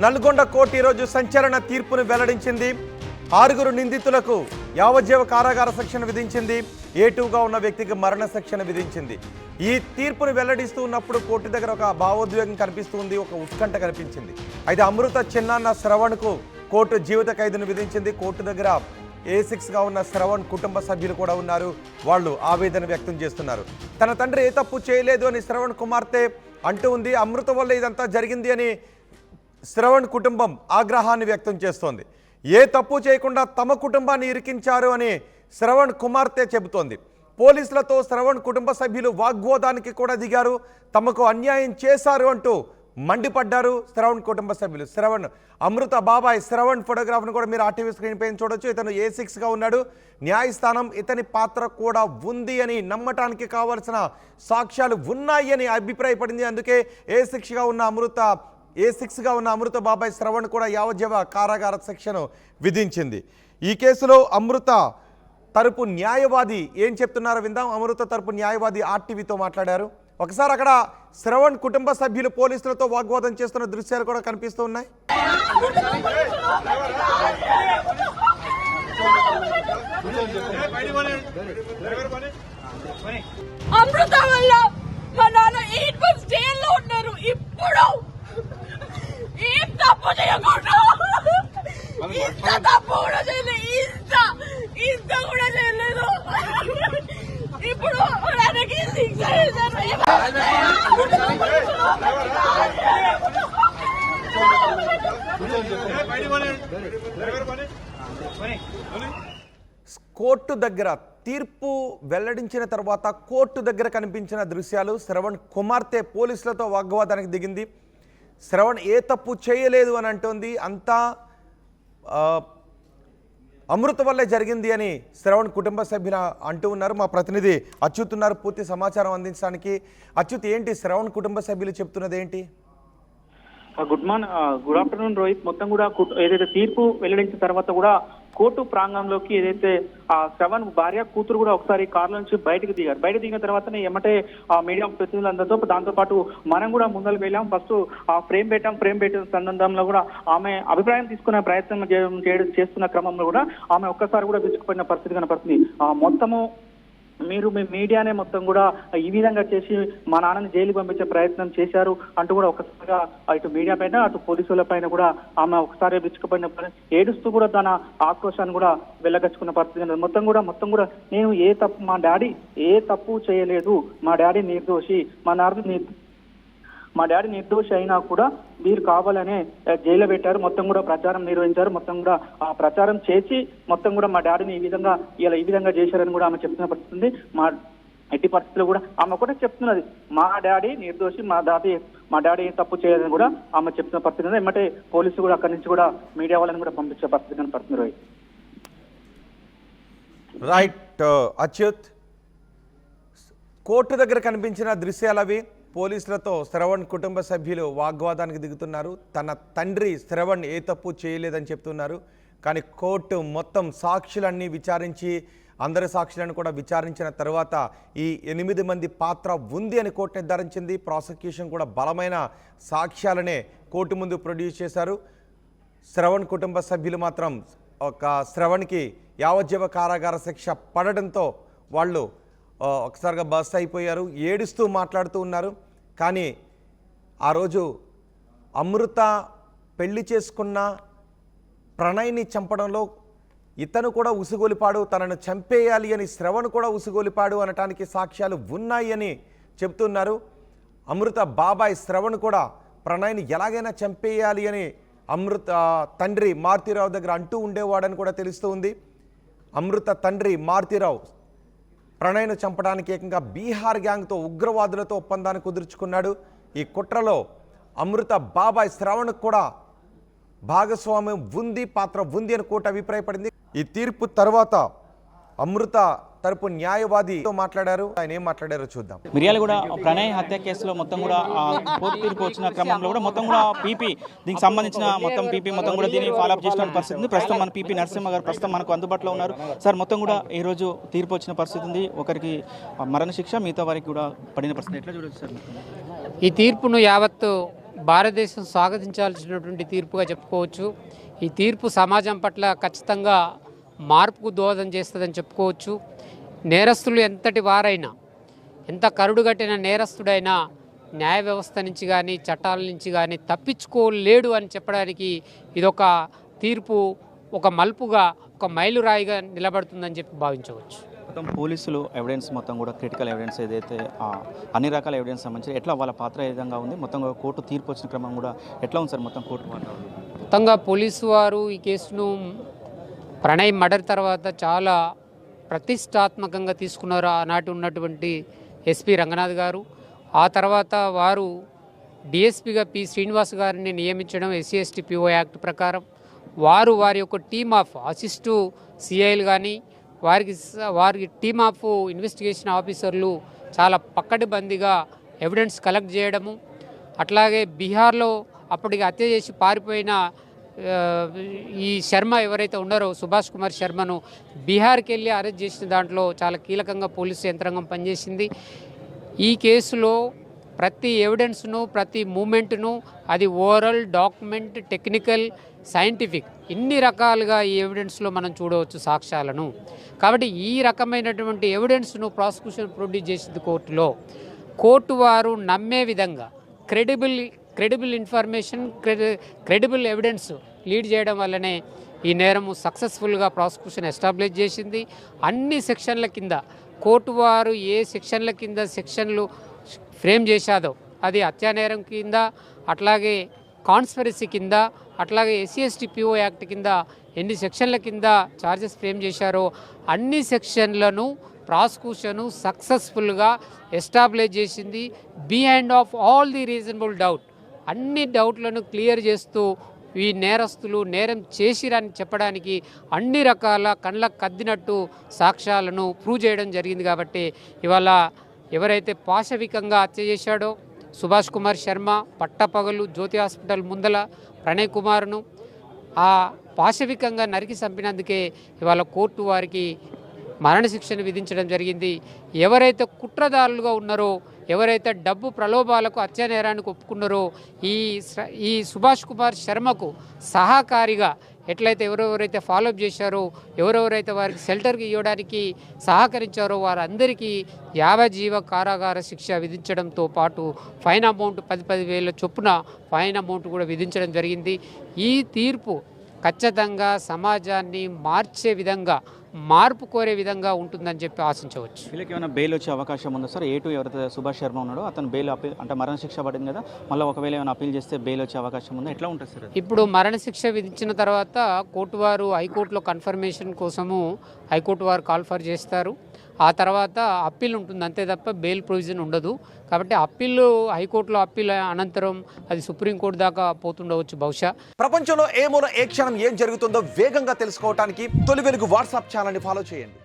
Nalgonda court ఈరోజు సంచలన తీర్పును వెల్లడించింది. 6 నిందితులకు యావజ్జీవ కారాగార శిక్షణ విధించింది. ఏటుగా ఉన్న వ్యక్తికి మరణ శిక్షణ విధించింది. ఈ తీర్పును వెల్లడిస్తూ ఉన్నప్పుడు కోర్టు దగ్గర ఒక భావోద్వేగం కనిపిస్తుంది, ఒక ఉత్కంఠ కనిపించింది. అయితే అమృత చిన్నాన్న శ్రవణ్కు కోర్టు జీవిత ఖైదును విధించింది. కోర్టు దగ్గర A6గా ఉన్న శ్రవణ్ కుటుంబ సభ్యులు కూడా ఉన్నారు. వాళ్ళు ఆవేదన వ్యక్తం చేస్తున్నారు. తన తండ్రి ఏ తప్పు చేయలేదు అని శ్రవణ్ కుమార్తె అంటూ ఉంది. అమృత వల్ల ఇదంతా జరిగింది అని శ్రవణ్ కుటుంబం ఆగ్రహాన్ని వ్యక్తం చేస్తోంది. ఏ తప్పు చేయకుండా తమ కుటుంబాన్ని ఇరికించారు అని శ్రవణ్ కుమార్తె చెబుతోంది. పోలీసులతో శ్రవణ్ కుటుంబ సభ్యులు వాగ్వాదానికి కూడా దిగారు. తమకు అన్యాయం చేశారు అంటూ మండిపడ్డారు శ్రవణ్ కుటుంబ సభ్యులు. శ్రవణ్ అమృత బాబాయ్ శ్రవణ్ ఫోటోగ్రాఫ్ను కూడా మీరు ఆర్టీవీ స్క్రీన్ పైన చూడొచ్చు. ఇతను A6గా ఉన్నాడు. న్యాయస్థానం ఇతని పాత్ర కూడా ఉంది అని నమ్మటానికి కావలసిన సాక్ష్యాలు ఉన్నాయి అని అభిప్రాయపడింది. అందుకే A6గా ఉన్న అమృత బాబాయ్ శ్రవణ్ కూడా యావజ్జీవ కారాగార శిక్షను విధించింది. ఈ కేసులో అమృత తరపు న్యాయవాది ఏం చెప్తున్నారో విందాం. అమృత తరపు న్యాయవాది ఆర్టీవీతో మాట్లాడారు. ఒకసారి అక్కడ శ్రవణ్ కుటుంబ సభ్యులు పోలీసులతో వాగ్వాదం చేస్తున్న దృశ్యాలు కూడా కనిపిస్తూ ఉన్నాయి. అమృత వల్ల మా నాన్న 8 months జైల్లో ఉన్నారు. ఇప్పుడు ఏం తప్పు చేయకుండా ఇంత తప్పు కూడా చేయలేదు, ఇంత కూడా చేయలేదు. ఇప్పుడు ఆయనకి శిక్ష వేశారు. కోర్టు దగ్గర తీర్పు వెల్లడించిన తర్వాత కోర్టు దగ్గర కనిపించిన దృశ్యాలు. శ్రవణ్ కుమార్తె పోలీసులతో వాగ్వాదానికి దిగింది. శ్రవణ్ ఏ తప్పు చేయలేదు అని అంటోంది. అంతా అమృత వల్లే జరిగింది అని శ్రవణ్ కుటుంబ సభ్యులు అంటూ ఉన్నారు. మా ప్రతినిధి అచ్యుత్ ఉన్నారు పూర్తి సమాచారం అందించడానికి. అచ్యుత్, ఏంటి శ్రవణ్ కుటుంబ సభ్యులు చెప్తున్నది ఏంటి? Good afternoon Rohit. మొత్తం కూడా ఏదైతే తీర్పు వెల్లడించిన తర్వాత కూడా కోర్టు ప్రాంగణంలోకి ఏదైతే ఆ శ్రవణ్ భార్య కూతురు కూడా ఒకసారి కారులో నుంచి బయటకు దిగారు. బయట దిగిన తర్వాతనే ఏమంటే ఆ మీడియా ప్రతినిధులందరితో దాంతో పాటు మనం కూడా ముందలు వెళ్ళాం. ఫస్ట్ ఆ ఫ్రేమ్ పెట్టిన సందర్భంలో కూడా ఆమె అభిప్రాయం తీసుకునే ప్రయత్నం చేస్తున్న క్రమంలో కూడా ఆమె ఒక్కసారి కూడా విసుకుపోయిన పరిస్థితి కనపడుతుంది. మొత్తము మీరు మీ మీడియానే మొత్తం కూడా ఈ విధంగా చేసి మా నాన్నని జైలుకి పంపించే ప్రయత్నం చేశారు అంటూ కూడా ఒకసారిగా ఇటు మీడియా పైన అటు పోలీసుల పైన కూడా ఆమె ఒకసారి విచ్చుకుపోయిన ఏడుస్తూ కూడా తన ఆక్రోశాన్ని కూడా వెళ్ళగచ్చుకున్న పరిస్థితి. మొత్తం కూడా నేను మా డాడీ ఏ తప్పు చేయలేదు, మా డాడీ నిర్దోషి, మా డాడీ నిర్దోషి అయినా కూడా మీరు కావాలనే జైల్లో పెట్టారు. మొత్తం కూడా ప్రచారం నిర్వహించారు. మొత్తం కూడా ఆ ప్రచారం చేసి మొత్తం కూడా మా డాడీని ఈ విధంగా చేశారని కూడా ఆమె చెప్తున్న పరిస్థితి. మా ఎట్టి పరిస్థితుల్లో కూడా ఆమె కూడా చెప్తున్నది, మా డాడీ నిర్దోషి, మా డాడీ తప్పు చేయదని కూడా ఆమె చెప్తున్న పరిస్థితి. ఏమంటే పోలీసులు కూడా అక్కడి నుంచి కూడా మీడియా వాళ్ళని కూడా పంపించే పరిస్థితి కనపడుతుంది. రైట్ అచ్యుత్, కోర్టు దగ్గర కనిపించిన దృశ్యాలు అవి. పోలీసులతో శ్రవణ్ కుటుంబ సభ్యులు వాగ్వాదానికి దిగుతున్నారు. తన తండ్రి శ్రవణ్ ఏ తప్పు చేయలేదని చెప్తున్నారు. కానీ కోర్టు మొత్తం సాక్షులన్నీ విచారించి, అందరి సాక్షులను కూడా విచారించిన తర్వాత ఈ 8 మంది పాత్ర ఉంది అని కోర్టు నిర్ధారించింది. ప్రాసిక్యూషన్ కూడా బలమైన సాక్ష్యాలనే కోర్టు ముందు ప్రొడ్యూస్ చేశారు. శ్రవణ్ కుటుంబ సభ్యులు మాత్రం శ్రవణ్కి యావజ్జీవ కారాగార శిక్ష పడడంతో వాళ్ళు ఒకసారిగా బస్ అయిపోయారు, ఏడుస్తూ మాట్లాడుతూ ఉన్నారు. కానీ ఆ రోజు అమృత పెళ్లి చేసుకున్న ప్రణయ్ని చంపడంలో ఇతను కూడా ఉసిగొలిపాడు, తనను చంపేయాలి అని శ్రవణ్ కూడా ఉసిగొలిపాడు అనటానికి సాక్ష్యాలు ఉన్నాయి అని చెప్తున్నారు. అమృత బాబాయ్ శ్రవణ్ కూడా ప్రణయ్ని ఎలాగైనా చంపేయాలి అని అమృత తండ్రి మారుతీరావు దగ్గర అంటూ ఉండేవాడని కూడా తెలుస్తూ ఉంది. అమృత తండ్రి మారుతీరావు ప్రణయ్ను చంపడానికి ఏకంగా బీహార్ గ్యాంగ్తో ఉగ్రవాదులతో ఒప్పందాన్ని కుదుర్చుకున్నాడు. ఈ కుట్రలో అమృత బాబాయ్ శ్రవణ్కు కూడా భాగస్వామ్యం ఉంది, పాత్ర ఉంది అని కోర్టు అభిప్రాయపడింది. ఈ తీర్పు తర్వాత అమృత తరపు న్యాయవాదితో మాట్లాడారు. ఆయన ఏం మాట్లాడారో చూద్దాం. మిర్యాలగూడ ప్రణయ్ హత్య కేసులో మొత్తం కూడా కోర్టు తీర్పు వచ్చిన క్రమంలో కూడా మొత్తం కూడా పీపీ దీనికి సంబంధించిన మొత్తం పీపీ మొత్తం కూడా దీన్ని ఫాలోఅప్ చేసిన పరిస్థితి ఉంది. ప్రస్తుతం మన పీపీ నరసింహ గారు ప్రస్తుతం మనకు అందుబాటులో ఉన్నారు. సార్, మొత్తం కూడా ఈ రోజు తీర్పు వచ్చిన పరిస్థితి ఉంది. ఒకరికి మరణ శిక్ష, మిగతా వారికి కూడా పడిన పరిస్థితి ఎట్లా చూడొచ్చు సార్? ఈ తీర్పును యావత్తు భారతదేశం స్వాగతించాల్సినటువంటి తీర్పుగా చెప్పుకోవచ్చు. ఈ తీర్పు సమాజం పట్ల ఖచ్చితంగా మార్పుకు దోహదం చేస్తుందని చెప్పుకోవచ్చు. నేరస్తులు ఎంతటి వారైనా, ఎంత కరుడుగట్టిన నేరస్తుడైనా న్యాయ వ్యవస్థ నుంచి కానీ చట్టాల నుంచి కానీ తప్పించుకోలేడు అని చెప్పడానికి ఇదొక తీర్పు, ఒక మలుపుగా, ఒక మైలురాయిగా నిలబడుతుందని చెప్పి భావించవచ్చు. మొత్తం పోలీసులు ఎవిడెన్స్ మొత్తం కూడా క్రిటికల్ ఎవిడెన్స్ ఏదైతే అన్ని రకాల ఎవిడెన్స్ సంబంధించి ఎట్లా వాళ్ళ పాత్ర ఏ విధంగా ఉంది, మొత్తంగా కోర్టు తీర్పు వచ్చిన క్రమం కూడా ఎట్లా ఉంది సార్? మొత్తం కోర్టు మొత్తంగా పోలీసు వారు ఈ కేసును ప్రణయ్ మర్డర్ తర్వాత చాలా ప్రతిష్టాత్మకంగా తీసుకున్నారు ఆనాటి ఉన్నటువంటి ఎస్పీ రంగనాథ్ గారు. ఆ తర్వాత వారు డిఎస్పీగా పి శ్రీనివాస్ గారిని నియమించడం ఎస్సీ ఎస్టీ పిఓ యాక్ట్ ప్రకారం. వారి యొక్క టీమ్ ఆఫ్ అసిస్టు సిఐలు కానీ వారికి టీమ్ ఆఫ్ ఇన్వెస్టిగేషన్ ఆఫీసర్లు చాలా పక్కడబందీగా ఎవిడెన్స్ కలెక్ట్ చేయడము, అట్లాగే బీహార్లో అప్పటికి హత్య చేసి పారిపోయిన ఈ శర్మ ఎవరైతే ఉన్నారో సుభాష్ కుమార్ శర్మను బీహార్కి వెళ్ళి అరెస్ట్ చేసిన దాంట్లో చాలా కీలకంగా పోలీసు యంత్రాంగం పనిచేసింది. ఈ కేసులో ప్రతి ఎవిడెన్స్ను, ప్రతి మూమెంట్ను, అది ఓరల్, డాక్యుమెంట్, టెక్నికల్, సైంటిఫిక్, ఇన్ని రకాలుగా ఈ ఎవిడెన్స్లో మనం చూడవచ్చు సాక్ష్యాలను. కాబట్టి ఈ రకమైనటువంటి ఎవిడెన్స్ను ప్రాసిక్యూషన్ ప్రొడ్యూస్ చేసింది కోర్టులో. కోర్టు వారు నమ్మే విధంగా credible information, credible evidence lead చేయడం వల్లనే ఈ నేరము సక్సెస్ఫుల్గా ప్రాసిక్యూషన్ ఎస్టాబ్లిష్ చేసింది. అన్ని సెక్షన్ల కింద కోర్టు వారు ఏ సెక్షన్ల కింద సెక్షన్లు ఫ్రేమ్ చేశాదో అది హత్యానేరం కింద, అట్లాగే కాన్స్పిరసీ కింద, అట్లాగే ఎస్సీ ఎస్టీ పిఓ యాక్ట్ కింద ఎన్ని సెక్షన్ల కింద ఛార్జెస్ ఫ్రేమ్ చేశారో అన్ని సెక్షన్లను ప్రాసిక్యూషను సక్సెస్ఫుల్గా ఎస్టాబ్లిష్ చేసింది. Behind of all the reasonable doubt, అన్ని డౌట్లను క్లియర్ చేస్తూ ఈ నేరస్తులు నేరం చేసిరని చెప్పడానికి అన్ని రకాల కళ్ళకు కద్దినట్టు సాక్ష్యాలను ప్రూవ్ చేయడం జరిగింది. కాబట్టి ఇవాళ ఎవరైతే పాశవికంగా హత్య చేశాడో సుభాష్ కుమార్ శర్మ, పట్టపగలు జ్యోతి హాస్పిటల్ ముందల ప్రణయ్ కుమార్ను ఆ పాశవికంగా నరికి చంపినందుకే ఇవాళ కోర్టు వారికి మరణశిక్షను విధించడం జరిగింది. ఎవరైతే కుట్రదారులుగా ఉన్నారో, ఎవరైతే డబ్బు ప్రలోభాలకు హత్యానేరానికి ఒప్పుకున్నారో, ఈ సుభాష్ కుమార్ శర్మకు సహకారిగా ఎట్లయితే ఎవరెవరైతే ఫాలోఅప్ చేశారో, ఎవరెవరైతే వారికి షెల్టర్కి ఇవ్వడానికి సహకరించారో వారందరికీ యావజ్జీవ కారాగార శిక్ష విధించడంతో పాటు ఫైన్ అమౌంట్ 10,000 చొప్పున ఫైన్ అమౌంట్ కూడా విధించడం జరిగింది. ఈ తీర్పు ఖచ్చితంగా సమాజాన్ని మార్చే విధంగా, మార్పు కోరే విధంగా ఉంటుందని చెప్పి ఆశించవచ్చు. వీళ్ళకి ఏమైనా బెయిల్ వచ్చే అవకాశం ఉందా సార్? ఏ2 ఎవరైతే సుభాష్ శర్మ ఉన్నాడో అతను బెయిల్ అప్పీల్ అంటే మరణశిక్ష పడింది కదా, మళ్ళీ ఒకవేళ ఏమైనా అప్పీల్ చేస్తే బెయిల్ వచ్చే అవకాశం ఉందా? ఎట్లా ఉంటుంది సార్? ఇప్పుడు మరణశిక్ష విధించిన తర్వాత కోర్టు వారు హైకోర్టులో కన్ఫర్మేషన్ కోసము హైకోర్టు వారు కాల్ఫర్ చేస్తారు. ఆ తర్వాత అప్పీల్ ఉంటుంది, అంతే తప్ప బెయిల్ ప్రొవిజన్ ఉండదు. కాబట్టి హైకోర్టులో అప్పీల్ అనంతరం అది సుప్రీంకోర్టు దాకా పోతుండవచ్చు బహుశా. ప్రపంచంలో ఏ మూల ఏ క్షణం ఏం జరుగుతుందో వేగంగా తెలుసుకోవడానికి తొలి వెలుగు వాట్సాప్ ఛానల్ని ఫాలో చేయండి.